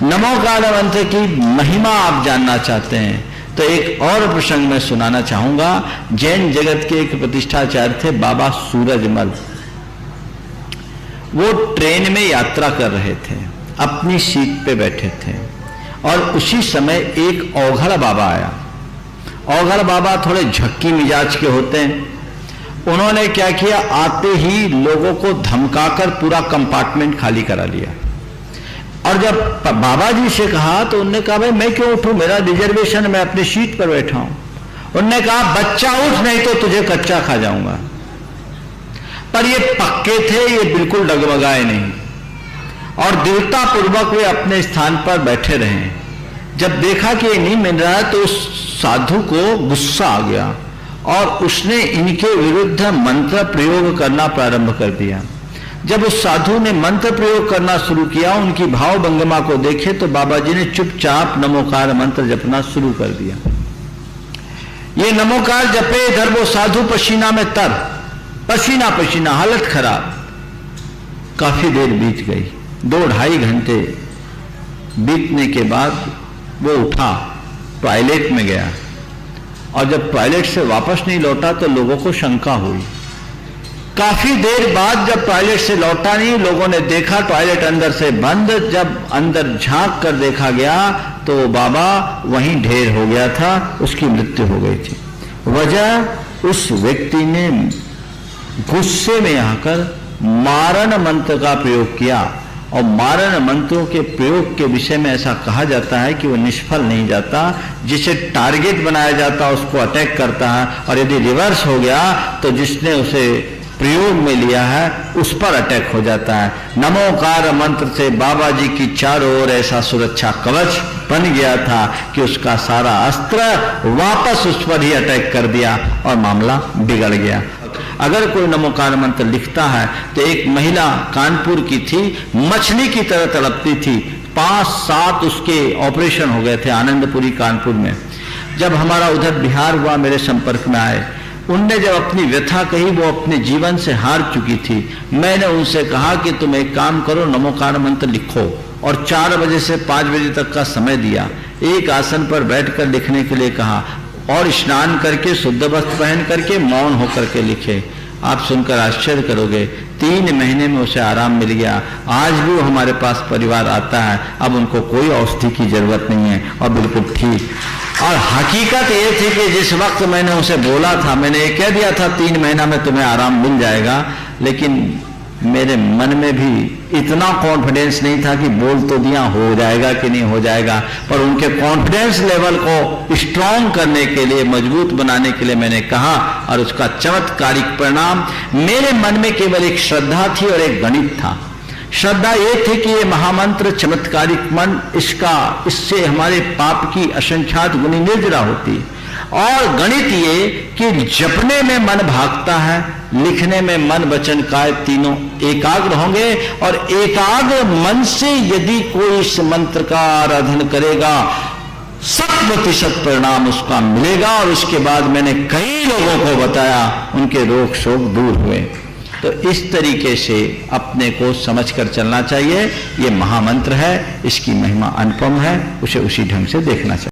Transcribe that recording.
नमोकार मंत्र की महिमा आप जानना चाहते हैं तो एक और प्रसंग में सुनाना चाहूंगा। जैन जगत के एक प्रतिष्ठाचार्य थे बाबा सूरजमल। वो ट्रेन में यात्रा कर रहे थे, अपनी सीट पे बैठे थे और उसी समय एक औघड़ बाबा आया। औघड़ बाबा थोड़े झक्की मिजाज के होते हैं। उन्होंने क्या किया, आते ही लोगों को धमकाकर पूरा कंपार्टमेंट खाली करा लिया। और जब बाबा जी से कहा तो उन्होंने कहा भाई मैं क्यों उठूं, मेरा रिजर्वेशन, मैं अपनी सीट पर बैठा हूं। उन्होंने कहा बच्चा उठ, नहीं तो तुझे कच्चा खा जाऊंगा। पर ये पक्के थे, ये बिल्कुल डगमगाए नहीं और दृढ़ता पूर्वक वे अपने स्थान पर बैठे रहे। जब देखा कि ये नहीं मिल रहा है तो उस साधु को गुस्सा आ गया और उसने इनके विरुद्ध मंत्र प्रयोग करना प्रारंभ कर दिया। जब उस साधु ने मंत्र प्रयोग करना शुरू किया, उनकी भाव भंगिमा को देखे तो बाबा जी ने चुपचाप नमोकार मंत्र जपना शुरू कर दिया। ये नमोकार जपे, इधर वो साधु पसीना में तर, पसीना पसीना, हालत खराब। काफी देर बीत गई, 2-2.5 घंटे बीतने के बाद वो उठा, टॉयलेट में गया और जब टॉयलेट से वापस नहीं लौटा तो लोगों को शंका हुई। काफी देर बाद जब टॉयलेट से लौटा नहीं, लोगों ने देखा टॉयलेट अंदर से बंद। जब अंदर झांक कर देखा गया तो बाबा वहीं ढेर हो गया था, उसकी मृत्यु हो गई थी। वजह, उस व्यक्ति ने गुस्से में आकर मारण मंत्र का प्रयोग किया और मारण मंत्रों के प्रयोग के विषय में ऐसा कहा जाता है कि वो निष्फल नहीं जाता। जिसे टारगेट बनाया जाता है उसको अटैक करता है और यदि रिवर्स हो गया तो जिसने उसे प्रयोग में लिया है उस पर अटैक हो जाता है। नमोकार मंत्र से बाबा जी की चारों ओर ऐसा सुरक्षा कवच बन गया था कि उसका सारा अस्त्र वापस उस पर ही अटैक कर दिया और मामला बिगड़ गया। अगर कोई नमोकार मंत्र लिखता है तो एक महिला कानपुर की थी, मछली की तरह तड़पती थी, 5-7 उसके ऑपरेशन हो गए थे आनंदपुरी कानपुर में। जब हमारा उधर बिहार हुआ, मेरे संपर्क में आए, उनने जब अपनी व्यथा कही, वो अपने जीवन से हार चुकी थी। मैंने उनसे कहा कि तुम एक काम करो, नमोकार मंत्र लिखो और 4 बजे से 5 बजे तक का समय दिया। एक आसन पर बैठकर लिखने के लिए कहा और स्नान करके शुद्ध वस्त्र पहन करके मौन होकर के लिखे। आप सुनकर आश्चर्य करोगे, 3 महीने में उसे आराम मिल गया। आज भी वो हमारे पास परिवार आता है, अब उनको कोई औषधि की जरूरत नहीं है और बिल्कुल ठीक। और हकीकत ये थी कि जिस वक्त मैंने उसे बोला था, मैंने ये कह दिया था 3 महीना में तुम्हें आराम मिल जाएगा, लेकिन मेरे मन में भी इतना कॉन्फिडेंस नहीं था कि बोल तो दिया, हो जाएगा कि नहीं हो जाएगा। पर उनके कॉन्फिडेंस लेवल को स्ट्रांग करने के लिए, मजबूत बनाने के लिए मैंने कहा और उसका चमत्कारिक परिणाम, मेरे मन में केवल एक श्रद्धा थी और एक गणित था। श्रद्धा ये थी कि ये महामंत्र चमत्कारिक मन, इससे हमारे पाप की असंख्यात गुनी निर्जरा होती, और गणित ये कि जपने में मन भागता है, लिखने में मन वचन काय तीनों एकाग्र होंगे और एकाग्र मन से यदि कोई इस मंत्र का आराधन करेगा 100% परिणाम उसका मिलेगा। और उसके बाद मैंने कई लोगों को बताया, उनके रोग शोक दूर हुए। तो इस तरीके से अपने को समझकर चलना चाहिए। ये महामंत्र है, इसकी महिमा अनुपम है, उसे उसी ढंग से देखना चाहिए।